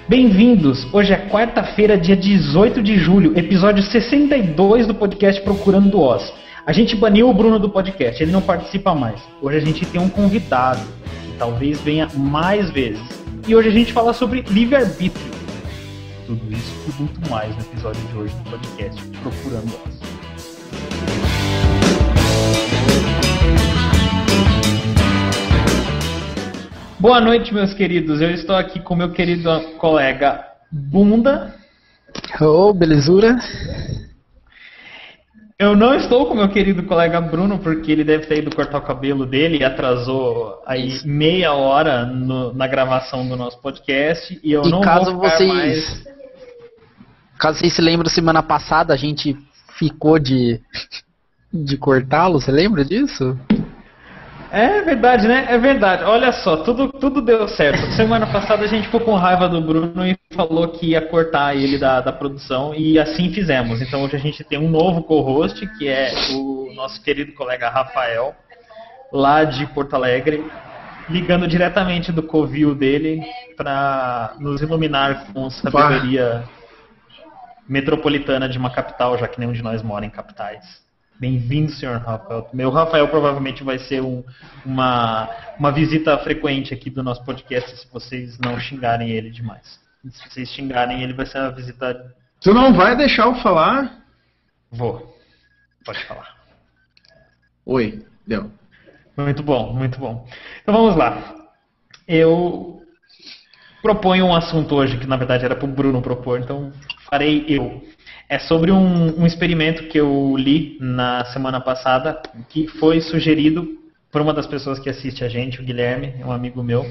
Bem-vindos! Hoje é quarta-feira, dia 18 de julho, episódio 62 do podcast Procurando do Oz. A gente baniu o Bruno do podcast, ele não participa mais. Hoje a gente tem um convidado, que talvez venha mais vezes. E hoje a gente fala sobre livre-arbítrio. Tudo isso e muito mais no episódio de hoje do podcast Procurando Oz. Boa noite, meus queridos. Eu estou aqui com meu querido colega Bunda. Ô, belezura. Eu não estou com meu querido colega Bruno, porque ele deve ter ido cortar o cabelo dele e atrasou aí meia hora na gravação do nosso podcast. E eu não vou ficar mais... Caso vocês se lembrem, semana passada a gente ficou de cortá-lo, você lembra disso? É verdade, né? É verdade. Olha só, tudo deu certo. Semana passada a gente ficou com raiva do Bruno e falou que ia cortar ele da produção e assim fizemos. Então hoje a gente tem um novo co-host, que é o nosso querido colega Rafael, lá de Porto Alegre, ligando diretamente do covil dele para nos iluminar com sabedoria metropolitana de uma capital, já que nenhum de nós mora em capitais. Bem-vindo, senhor Rafael. Meu Rafael provavelmente vai ser uma visita frequente aqui do nosso podcast, se vocês não xingarem ele demais. Se vocês xingarem ele, vai ser uma visita... Tu não vai deixar eu falar? Vou. Pode falar. Oi, deu. Muito bom, muito bom. Então vamos lá. Eu proponho um assunto hoje, que na verdade era para o Bruno propor, então farei eu. É sobre um experimento que eu li na semana passada, que foi sugerido por uma das pessoas que assiste a gente, o Guilherme, um amigo meu.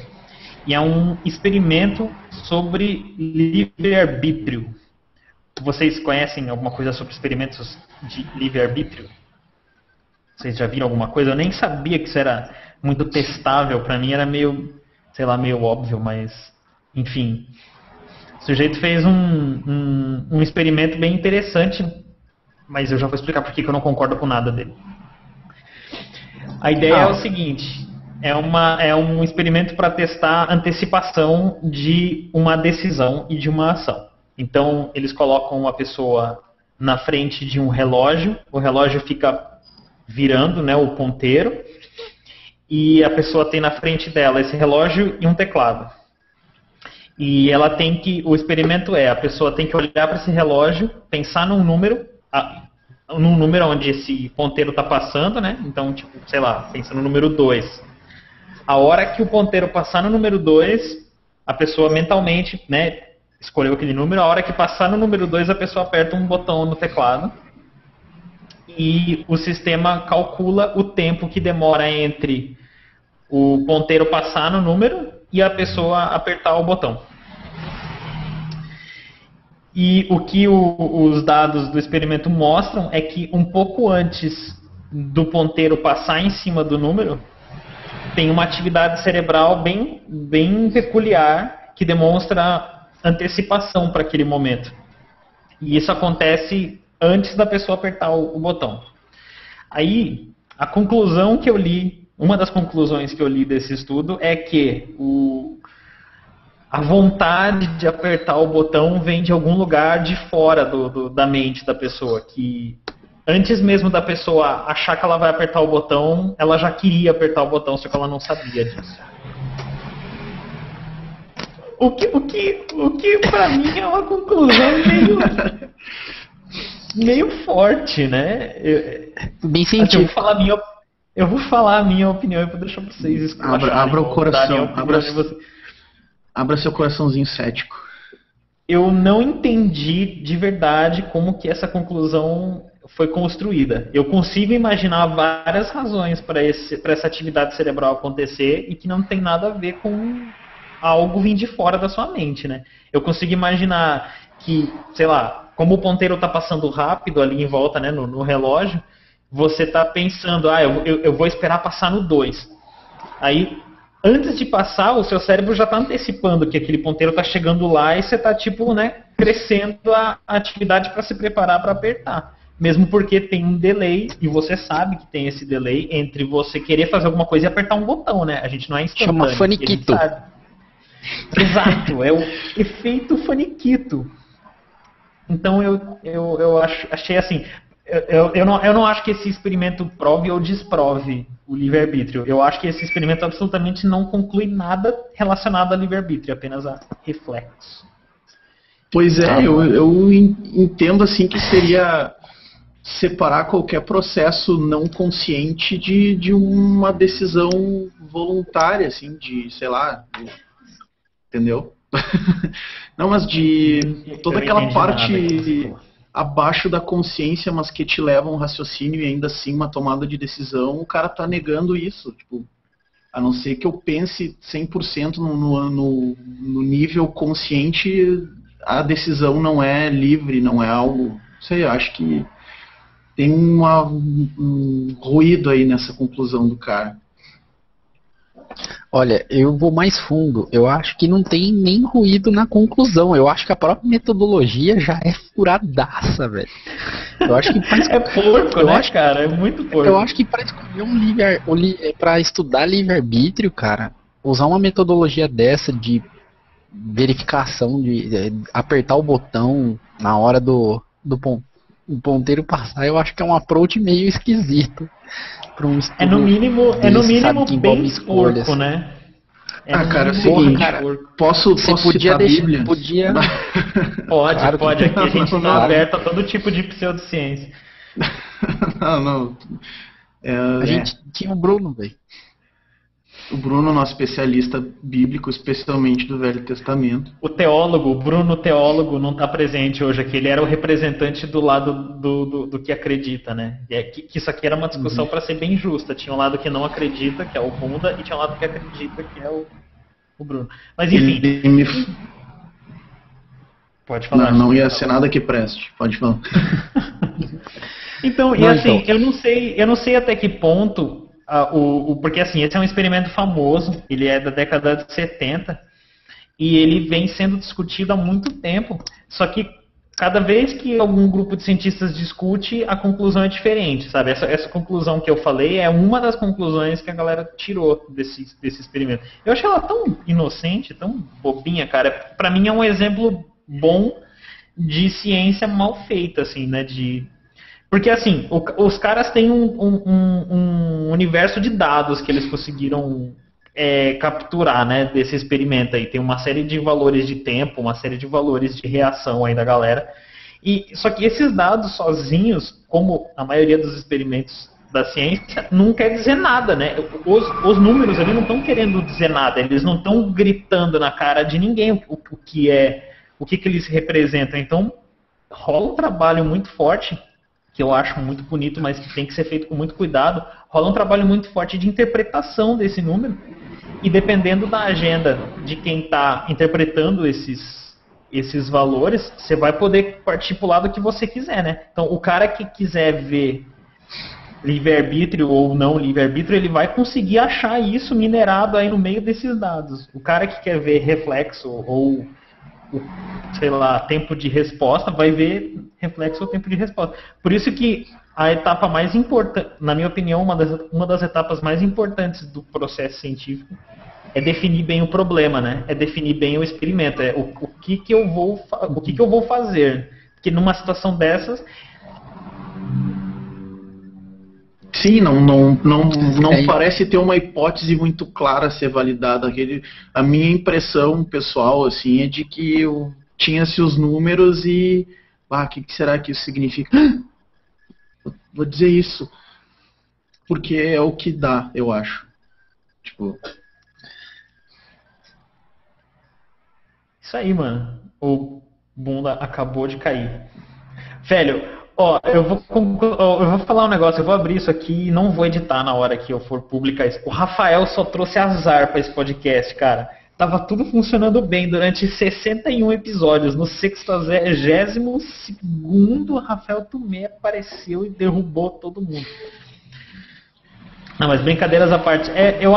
E é um experimento sobre livre-arbítrio. Vocês conhecem alguma coisa sobre experimentos de livre-arbítrio? Vocês já viram alguma coisa? Eu nem sabia que isso era muito testável. Para mim era meio óbvio, mas enfim... O sujeito fez um experimento bem interessante, mas eu já vou explicar por que eu não concordo com nada dele. A ideia é o seguinte, é um experimento para testar a antecipação de uma decisão e de uma ação. Então, eles colocam uma pessoa na frente de um relógio, o relógio fica virando, né, o ponteiro, e a pessoa tem na frente dela esse relógio e um teclado. E ela tem que, o experimento a pessoa tem que olhar para esse relógio, pensar num número onde esse ponteiro está passando, né? Então, tipo, sei lá, pensa no número 2. A hora que o ponteiro passar no número 2, a pessoa mentalmente, né, escolheu aquele número, a hora que passar no número 2, a pessoa aperta um botão no teclado e o sistema calcula o tempo que demora entre o ponteiro passar no número e a pessoa apertar o botão. E o que os dados do experimento mostram é que um pouco antes do ponteiro passar em cima do número, tem uma atividade cerebral bem peculiar que demonstra antecipação para aquele momento. E isso acontece antes da pessoa apertar o botão. Aí, a conclusão que eu li, uma das conclusões que eu li desse estudo é que a vontade de apertar o botão vem de algum lugar de fora da mente da pessoa, que antes mesmo da pessoa achar que ela vai apertar o botão, ela já queria apertar o botão, só que ela não sabia disso. O que pra mim é uma conclusão meio forte, né? Bem científico. Assim, eu vou falar a minha opinião e vou deixar pra vocês abra o coração. Abra seu coraçãozinho cético. Eu não entendi de verdade como que essa conclusão foi construída. Eu consigo imaginar várias razões para essa atividade cerebral acontecer e que não tem nada a ver com algo vir de fora da sua mente, né? Eu consigo imaginar que, sei lá, como o ponteiro está passando rápido ali em volta, né, no relógio, você está pensando, eu vou esperar passar no 2. Aí, antes de passar, o seu cérebro já está antecipando que aquele ponteiro está chegando lá e você está, tipo, né, crescendo a atividade para se preparar para apertar. Mesmo porque tem um delay, e você sabe que tem esse delay entre você querer fazer alguma coisa e apertar um botão, né? A gente não é instantâneo. Chama faniquito. Exato, é o efeito faniquito. Então achei assim, eu não acho que esse experimento prove ou desprove o livre-arbítrio. Eu acho que esse experimento absolutamente não conclui nada relacionado a livre-arbítrio, apenas a reflexo. Pois é, eu entendo assim que seria separar qualquer processo não consciente de uma decisão voluntária, assim, de, sei lá, entendeu? Não, mas de toda aquela parte abaixo da consciência, mas que te leva a um raciocínio e ainda assim uma tomada de decisão, o cara tá negando isso, tipo, a não ser que eu pense 100% no nível consciente, a decisão não é livre, não é algo, não sei, eu acho que tem um ruído aí nessa conclusão do cara. Olha, eu vou mais fundo. Eu acho que não tem nem ruído na conclusão. Eu acho que a própria metodologia já é furadaça, velho. Eu acho que é porco, né, cara? É muito porco. Eu acho que para escolher para estudar livre-arbítrio, cara, usar uma metodologia dessa de verificação, de apertar o botão na hora do ponteiro passar, eu acho que é um approach meio esquisito. Um é no mínimo bem porco, né? Cara, é o seguinte, posso citar a Bíblia? Pode, claro, pode. Aqui a gente está aberto a todo tipo de pseudociência. Não. A gente tinha o Bruno, velho. O Bruno, nosso especialista bíblico, especialmente do Velho Testamento. O teólogo, o Bruno teólogo, não está presente hoje aqui. Ele era o representante do lado do que acredita, né? Que isso aqui era uma discussão para ser bem justa. Tinha um lado que não acredita, que é o Bunda, e tinha um lado que acredita, que é o Bruno. Mas enfim. Pode falar. Não ia ser nada que preste. Pode falar. Então, eu não sei até que ponto... porque assim, esse é um experimento famoso, ele é da década de 70 e ele vem sendo discutido há muito tempo, só que cada vez que algum grupo de cientistas discute, a conclusão é diferente, sabe? Essa conclusão que eu falei é uma das conclusões que a galera tirou desse experimento. Eu achei ela tão inocente, tão bobinha, cara. Pra mim é um exemplo bom de ciência mal feita, assim, né? Porque assim, os caras têm um universo de dados que eles conseguiram capturar, né, desse experimento aí. Tem uma série de valores de tempo, uma série de valores de reação aí da galera. Só que esses dados sozinhos, como a maioria dos experimentos da ciência, não quer dizer nada, né? Os números ali não estão querendo dizer nada, eles não estão gritando na cara de ninguém o que eles representam. Então, rola um trabalho muito forte, que eu acho muito bonito, mas que tem que ser feito com muito cuidado. Rola um trabalho muito forte de interpretação desse número, e dependendo da agenda de quem está interpretando esses valores, você vai poder partir para o lado que você quiser, né? Então, o cara que quiser ver livre-arbítrio ou não livre-arbítrio, ele vai conseguir achar isso minerado aí no meio desses dados. O cara que quer ver reflexo ou, sei lá, tempo de resposta, vai ver reflexo ou tempo de resposta. Por isso que a etapa mais importante, na minha opinião, uma das etapas mais importantes do processo científico é definir bem o problema, né? É definir bem o experimento, o que eu vou fazer. Porque numa situação dessas... Sim, não parece ter uma hipótese muito clara a ser validada. A minha impressão pessoal assim, é de que tinha-se os números e... o que será que isso significa? Vou dizer isso. Porque é o que dá, eu acho. Tipo... Isso aí, mano. O Bunda acabou de cair. Velho, eu vou falar um negócio, eu vou abrir isso aqui e não vou editar na hora que eu for publicar isso. O Rafael só trouxe azar pra esse podcast, cara. Tava tudo funcionando bem durante 61 episódios. No 62º, Rafael Tumé apareceu e derrubou todo mundo. Não, mas brincadeiras à parte. Eu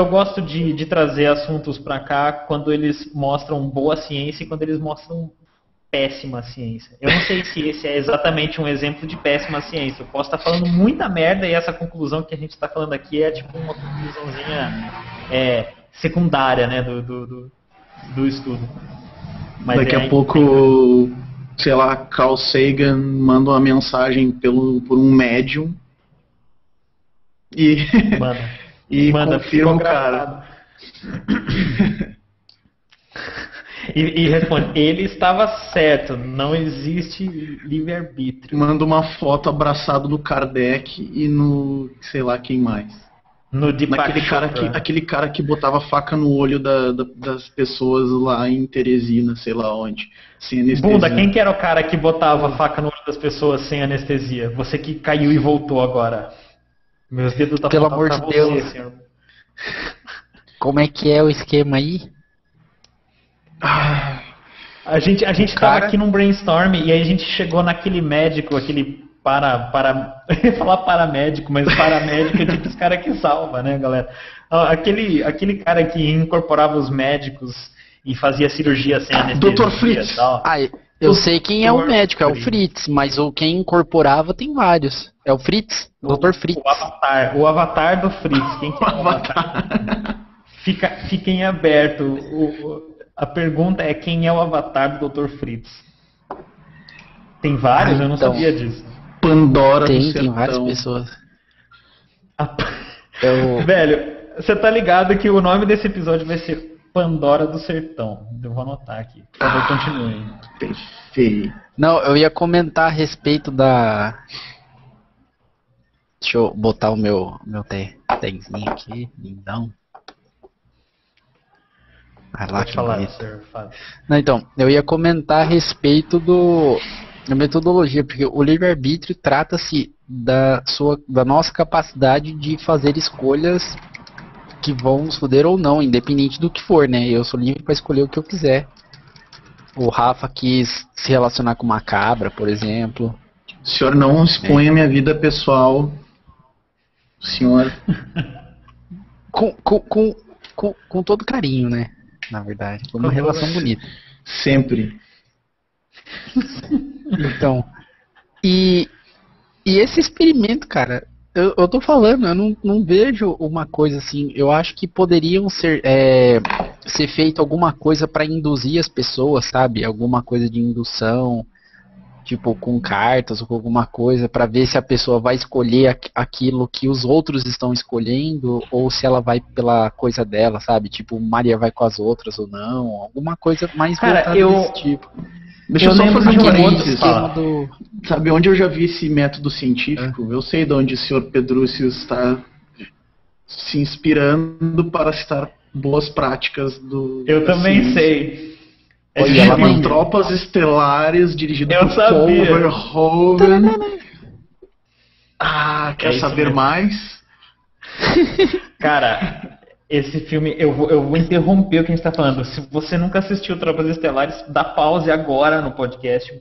gosto de trazer assuntos pra cá quando eles mostram boa ciência e quando eles mostram péssima ciência. Eu não sei se esse é exatamente um exemplo de péssima ciência. Eu posso estar falando muita merda e essa conclusão que a gente está falando aqui é tipo uma conclusãozinha secundária, né, do estudo. Mas daqui a pouco, sei lá, Carl Sagan manda uma mensagem por um médium e, e confirma o cara. E responde, ele estava certo, não existe livre-arbítrio. Manda uma foto abraçado no Kardec e no, sei lá quem mais. No Deepak aquele cara que botava faca no olho das pessoas lá em Teresina, sei lá onde, sem anestesia. Bunda, quem que era o cara que botava faca no olho das pessoas sem anestesia? Você que caiu e voltou agora. Meus dedos estão Pelo amor de Deus. Senhor. Como é que é o esquema aí? A gente tava aqui num brainstorm e aí a gente chegou naquele médico, aquele eu ia falar paramédico, mas paramédico é tipo os caras que salva, né, galera? Aquele cara que incorporava os médicos e fazia cirurgia sem anestesia. Dr. Fritz. E tal. Eu sei quem é o médico, é o Fritz, mas quem incorporava tem vários. É o Fritz, Dr. Fritz. O avatar do Fritz. Quem que é o avatar? Fica em aberto. A pergunta é quem é o avatar do Dr. Fritz? Tem vários? Eu não sabia disso. Pandora do Sertão. Tem várias pessoas. Velho, você tá ligado que o nome desse episódio vai ser Pandora do Sertão. Eu vou anotar aqui. Por favor, continue. Perfeito. Não, eu ia comentar a respeito da... Deixa eu botar o meu tagzinho aqui, lindão. Vai lá, pode falar, senhor Fábio. Não, então, eu ia comentar a respeito da metodologia, porque o livre-arbítrio trata-se da nossa capacidade de fazer escolhas que vão nos foder ou não, independente do que for, né? Eu sou livre para escolher o que eu quiser. O Rafa quis se relacionar com uma cabra, por exemplo. O senhor não expõe a minha vida pessoal, senhor. Com todo carinho, né? Na verdade, foi uma relação bonita. Sempre. Então, e esse experimento, cara, eu tô falando, eu não vejo uma coisa assim. Eu acho que poderiam ser feito alguma coisa para induzir as pessoas, sabe? Alguma coisa de indução, tipo com cartas ou com alguma coisa, para ver se a pessoa vai escolher aquilo que os outros estão escolhendo ou se ela vai pela coisa dela, sabe? Tipo, Maria vai com as outras ou não, alguma coisa mais voltada desse tipo. Deixa eu só fazer um parênteses. Sabe onde eu já vi esse método científico? Eu sei de onde o senhor Pedrúcio está se inspirando para citar boas práticas do... Eu também sei. Chama Tropas Estelares, dirigido por Paul Verhoeven. Quer saber mais? Cara, esse filme, eu vou interromper o que a gente está falando. Se você nunca assistiu Tropas Estelares, dá pause agora no podcast,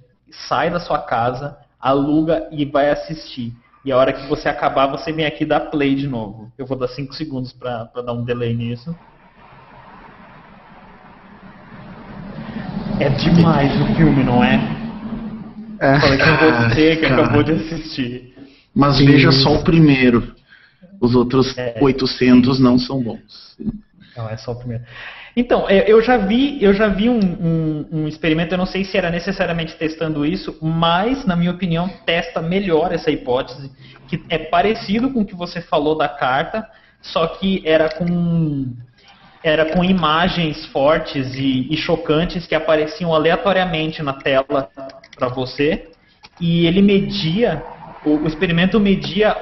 sai da sua casa, aluga e vai assistir. E a hora que você acabar, você vem aqui dar play de novo. Eu vou dar 5 segundos para dar um delay nisso. É demais o filme, não é? Falei com você que acabou de assistir. Mas veja só o primeiro. Os outros 800 não são bons. Não, é só o primeiro. Então, eu já vi um experimento, eu não sei se era necessariamente testando isso, mas, na minha opinião, testa melhor essa hipótese, que é parecido com o que você falou da carta, só que era com imagens fortes e chocantes que apareciam aleatoriamente na tela para você, e ele media, o experimento media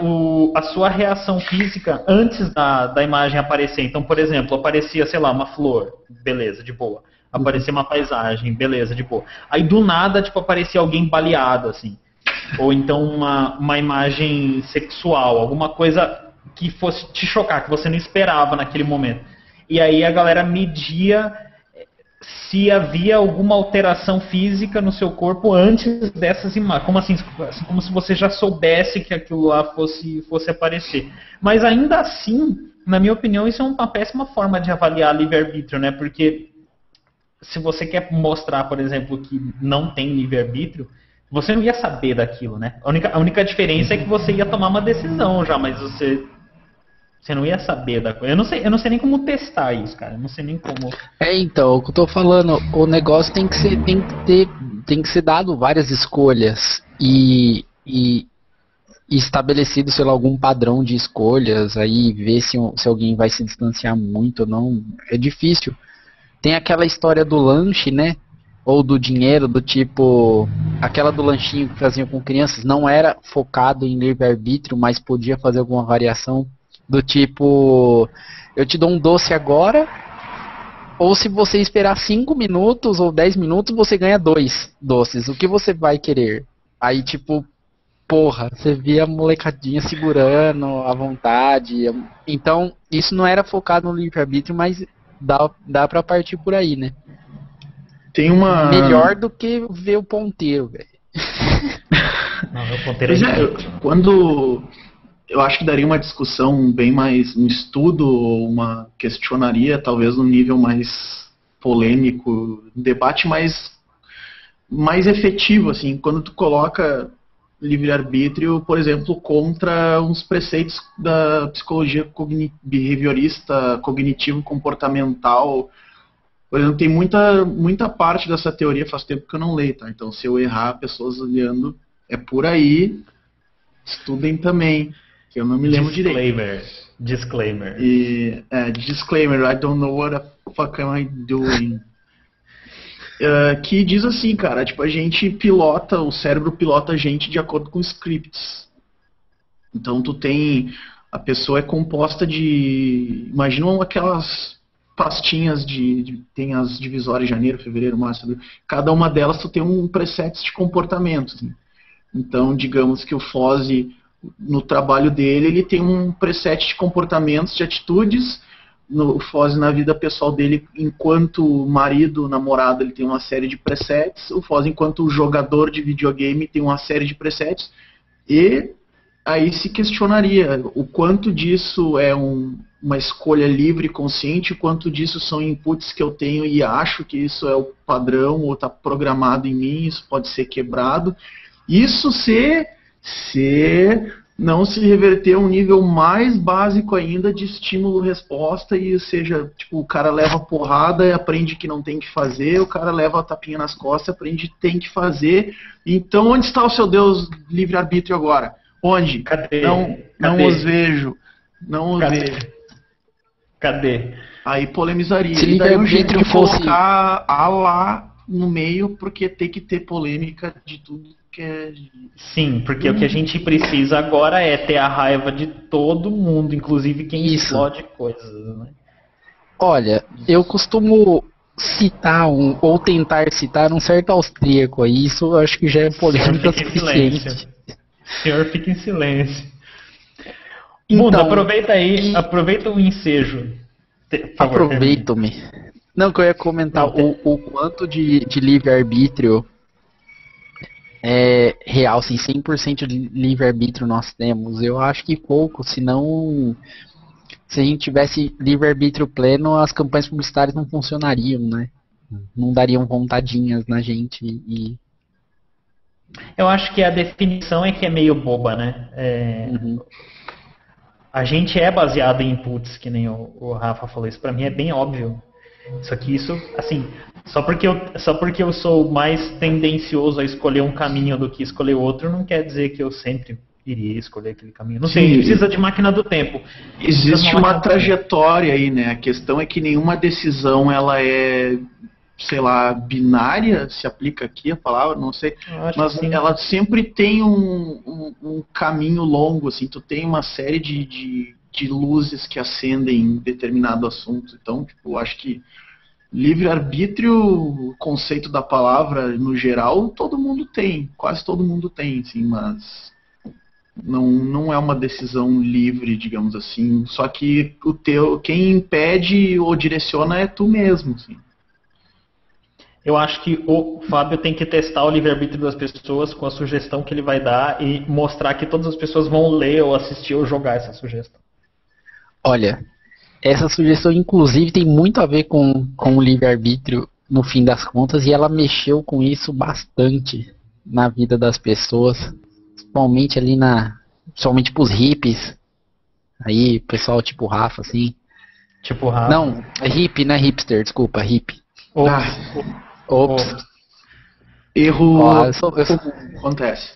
a sua reação física antes da imagem aparecer. Então, por exemplo, aparecia, sei lá, uma flor, beleza, de boa. Aparecia uma paisagem, beleza, de boa. Aí do nada, tipo, aparecia alguém baleado, assim. Ou então uma imagem sexual, alguma coisa que fosse te chocar, que você não esperava naquele momento. E aí a galera media se havia alguma alteração física no seu corpo antes dessas imagens. Como assim? Como se você já soubesse que aquilo lá fosse aparecer. Mas ainda assim, na minha opinião, isso é uma péssima forma de avaliar livre-arbítrio, né? Porque se você quer mostrar, por exemplo, que não tem livre-arbítrio, você não ia saber daquilo, né? A única diferença é que você ia tomar uma decisão já, mas você Você não ia saber da coisa. Eu não sei nem como testar isso, cara. Eu não sei nem como. Então, o que eu tô falando, o negócio tem que ser dado várias escolhas e estabelecido, sei lá, algum padrão de escolhas, aí ver se alguém vai se distanciar muito ou não. É difícil. Tem aquela história do lanche, né? Ou do dinheiro, do tipo, aquela do lanchinho que faziam com crianças, não era focado em livre-arbítrio, mas podia fazer alguma variação, do tipo, eu te dou um doce agora, ou se você esperar 5 minutos ou 10 minutos, você ganha 2 doces. O que você vai querer? Aí, tipo, porra, você via a molecadinha segurando à vontade. Então, isso não era focado no livre-arbítrio, mas dá pra partir por aí, né? Tem uma... Melhor do que ver o ponteiro, velho. Não, o ponteiro é quando... Eu acho que daria uma discussão bem mais, um estudo, uma questionaria, talvez num nível mais polêmico, um debate mais efetivo, assim, quando tu coloca livre-arbítrio, por exemplo, contra uns preceitos da psicologia behaviorista, cognitivo-comportamental. Por exemplo, tem muita parte dessa teoria, faz tempo que eu não leio, tá? Então, se eu errar, pessoas olhando, é por aí, estudem também. Eu não me lembro direito. Disclaimer. Disclaimer, I don't know what the fuck am I doing. Que diz assim, cara, tipo, o cérebro pilota a gente de acordo com scripts. Então a pessoa é composta de, imaginam aquelas pastinhas tem as divisórias janeiro, fevereiro, março, abril. Cada uma delas tu tem um preset de comportamento. Assim. Então, digamos que o Fozzy, no trabalho dele, ele tem um preset de comportamentos, de atitudes. O Fozzy, na vida pessoal dele, enquanto marido, namorado, ele tem uma série de presets. O Fozzy, enquanto jogador de videogame, tem uma série de presets. E aí se questionaria o quanto disso é uma escolha livre e consciente, o quanto disso são inputs que eu tenho e acho que isso é o padrão ou está programado em mim, isso pode ser quebrado. Isso se não se reverter a um nível mais básico ainda de estímulo-resposta, e seja, tipo, o cara leva porrada e aprende que não tem que fazer, o cara leva a tapinha nas costas e aprende que tem que fazer. Então, onde está o seu Deus livre-arbítrio agora? Onde? Cadê? Não os vejo. Não os vejo. Cadê? Aí polemizaria. Se e daí o jeito de fosse... colocar a lá no meio, porque tem que ter polêmica de tudo. Sim, porque o que a gente precisa agora é ter a raiva de todo mundo, inclusive quem explode coisas, né? Olha, eu costumo citar ou tentar citar um certo austríaco aí, isso eu acho que já é polêmica suficiente. Senhor, fica em silêncio. Então, Mundo, aproveita aí, aproveita o ensejo. Aproveito-me. Não, que eu ia comentar o quanto de livre-arbítrio real, assim, 100% de livre-arbítrio nós temos. Eu acho que pouco, senão, se a gente tivesse livre-arbítrio pleno, as campanhas publicitárias não funcionariam, né? Não dariam vontadinhas na gente. Eu acho que a definição é que é meio boba, né? A gente é baseado em inputs, que nem o Rafa falou. Isso pra mim é bem óbvio. Assim, só porque eu sou mais tendencioso a escolher um caminho do que escolher outro, não quer dizer que eu sempre iria escolher aquele caminho. Não sei, a gente precisa de máquina do tempo. Existe uma trajetória aí, né? A questão é que nenhuma decisão, ela é, sei lá, binária, se aplica aqui a palavra, não sei, mas ela sempre tem um caminho longo, assim, tu tem uma série de luzes que acendem em determinado assunto. Então, tipo, eu acho que livre-arbítrio, o conceito da palavra, no geral, todo mundo tem, quase todo mundo tem, assim, mas não é uma decisão livre, digamos assim, só que quem impede ou direciona é tu mesmo, assim. Eu acho que o Fábio tem que testar o livre-arbítrio das pessoas com a sugestão que ele vai dar e mostrar que todas as pessoas vão ler ou assistir ou jogar essa sugestão. Olha, essa sugestão inclusive tem muito a ver com o livre-arbítrio no fim das contas, e ela mexeu com isso bastante na vida das pessoas, principalmente ali principalmente pros hippies. Aí, pessoal tipo Rafa, assim. Tipo Rafa. Não, é hippie, não é hipster, desculpa, hippie. Ops. Erro Ó, acontece.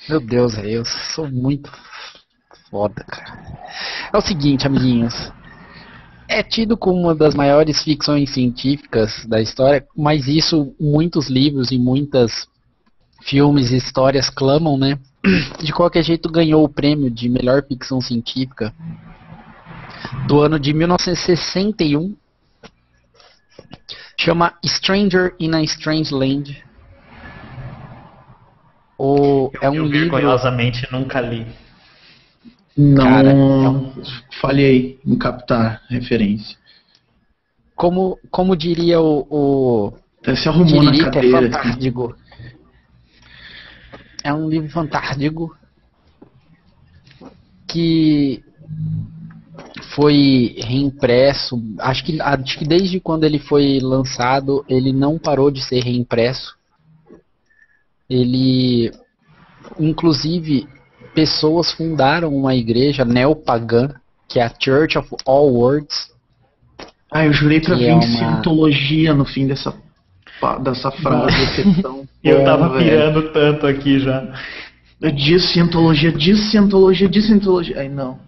Meu Deus, eu sou muito foda, cara. É o seguinte, amiguinhos. É tido como uma das maiores ficções científicas da história, mas isso muitos livros e muitas filmes e histórias clamam, né? De qualquer jeito ganhou o prêmio de melhor ficção científica do ano de 1961. Chama Stranger in a Strange Land. É um eu livro... vergonhosamente nunca li. Não, Cara, falhei em captar referência. Como diria Se arrumou na Tiririca, é cadeira. fantástico. É um livro fantástico que foi reimpresso. Acho que desde quando ele foi lançado, ele não parou de ser reimpresso. Ele, inclusive, pessoas fundaram uma igreja neopagã, que é a Church of All Worlds. Eu jurei pra que vir é uma... cientologia no fim dessa frase, exceção. Eu tava pirando tanto aqui já. Diz cientologia. Aí não.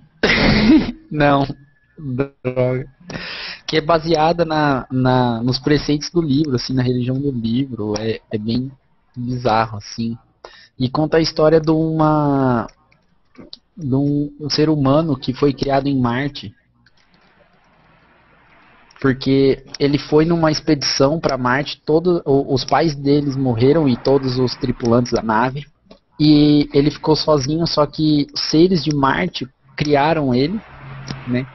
Não, droga. Que é baseada nos preceitos do livro, assim, na religião do livro. É bem bizarro, assim. E conta a história de um ser humano que foi criado em Marte. Porque ele foi numa expedição para Marte, os pais deles morreram e todos os tripulantes da nave. E ele ficou sozinho, só que os seres de Marte criaram ele, né?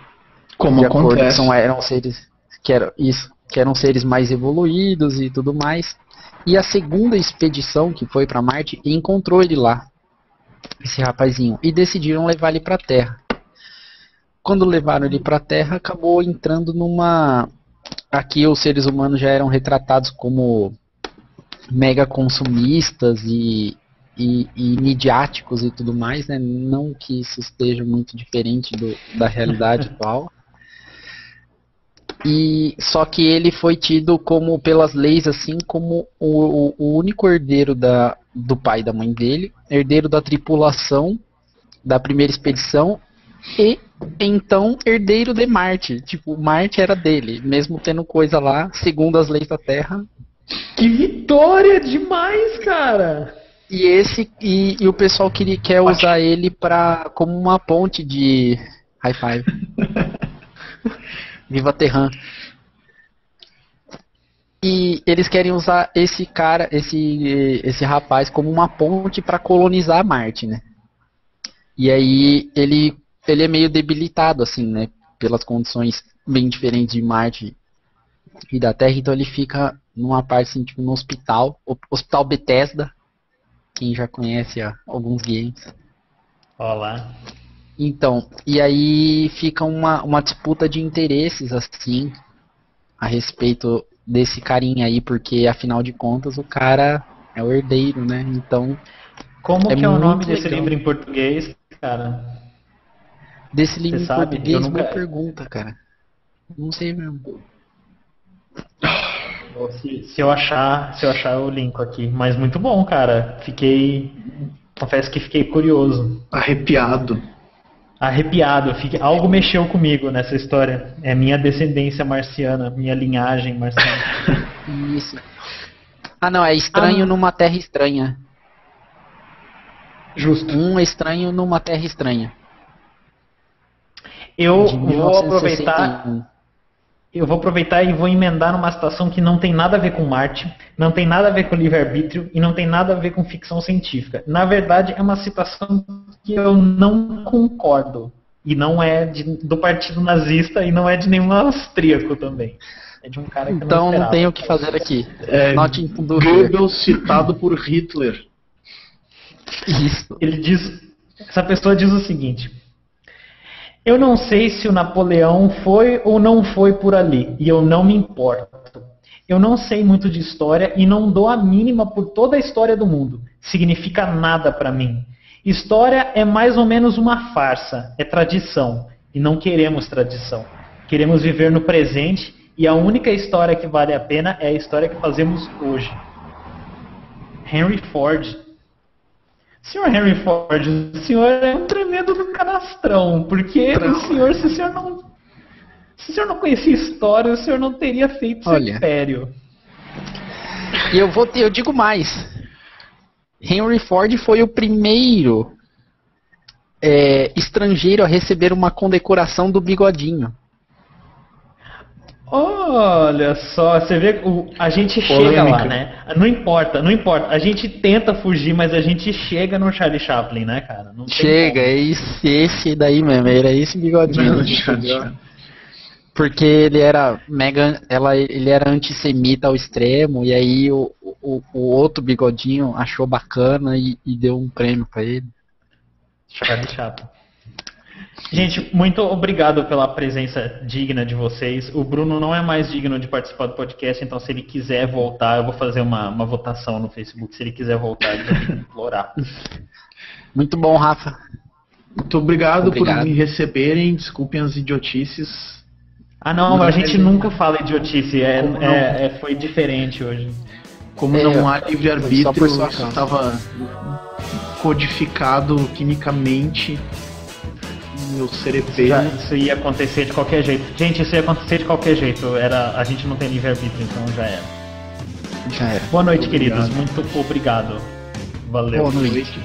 Como acontece. Eram seres que eram seres mais evoluídos e tudo mais. E a segunda expedição que foi para Marte encontrou ele lá, esse rapazinho, e decidiram levar ele para a Terra. Quando levaram ele para a Terra, acabou entrando numa... Aqui os seres humanos já eram retratados como mega consumistas e midiáticos e tudo mais, né? Não que isso esteja muito diferente da realidade atual. E só que ele foi tido como, pelas leis, assim, como o único herdeiro do pai e da mãe dele, herdeiro da tripulação da primeira expedição e então herdeiro de Marte. Tipo, Marte era dele, mesmo tendo coisa lá, segundo as leis da Terra. Que vitória demais, cara! E o pessoal quer usar ele como uma ponte de high five. Viva Terran. E eles querem usar esse cara, esse rapaz, como uma ponte para colonizar Marte, né? E aí ele é meio debilitado, assim, né? Pelas condições bem diferentes de Marte e da Terra, então ele fica numa parte, assim, tipo, no hospital Hospital Bethesda, quem já conhece alguns games. Olá. Então, e aí fica uma disputa de interesses, assim, a respeito desse carinha aí, porque afinal de contas o cara é o herdeiro, né? Então. Como que é o nome desse legal. livro em português, cara? Desse livro Você em sabe? português, Eu nunca... boa pergunta, cara. Não sei mesmo. Se eu achar, eu linko aqui. Mas muito bom, cara. Confesso que fiquei curioso. Arrepiado. Algo mexeu comigo nessa história. É minha descendência marciana, minha linhagem marciana. Isso. Não, é estranho numa terra estranha. Justo. Um estranho numa terra estranha. Eu De vou 1961. aproveitar e vou emendar numa situação que não tem nada a ver com Marte, não tem nada a ver com livre-arbítrio e não tem nada a ver com ficção científica. Na verdade, é uma situação que eu não concordo. E não é do partido nazista e não é de nenhum austríaco também. É de um cara que Então não tem o que fazer aqui. Note do Goebbels citado por Hitler. Isso. Essa pessoa diz o seguinte: eu não sei se o Napoleão foi ou não foi por ali, e eu não me importo. Eu não sei muito de história e não dou a mínima por toda a história do mundo. Significa nada para mim. História é mais ou menos uma farsa, é tradição, e não queremos tradição. Queremos viver no presente, e a única história que vale a pena é a história que fazemos hoje. Henry Ford. Senhor Henry Ford, o senhor é um tremendo do canastrão, porque o senhor, se o senhor não conhecia história, o senhor não teria feito seu império. E eu digo mais. Henry Ford foi o primeiro estrangeiro a receber uma condecoração do bigodinho. Olha só, você vê, a gente chega lá, né? Não importa. A gente tenta fugir, mas a gente chega no Charlie Chaplin, né, cara? Não tem chega, como. é esse daí mesmo, era esse bigodinho. Porque ele era ele era antissemita ao extremo, e aí o outro bigodinho achou bacana e deu um prêmio pra ele. Charlie Chaplin. Gente, muito obrigado pela presença digna de vocês. O Bruno não é mais digno de participar do podcast, então se ele quiser voltar, eu vou fazer uma votação no Facebook. Se ele quiser voltar, ele vai ter que implorar. Muito bom, Rafa. Muito obrigado por me receberem. Desculpem as idiotices. Ah, não, a gente nunca fala idiotice. Foi diferente hoje. Como não há livre-arbítrio, isso estava codificado quimicamente no meu cerebelo. Isso ia acontecer de qualquer jeito. Gente, isso ia acontecer de qualquer jeito. A gente não tem livre-arbítrio, então já era. Boa noite, queridos. Muito obrigado. Valeu. Boa noite.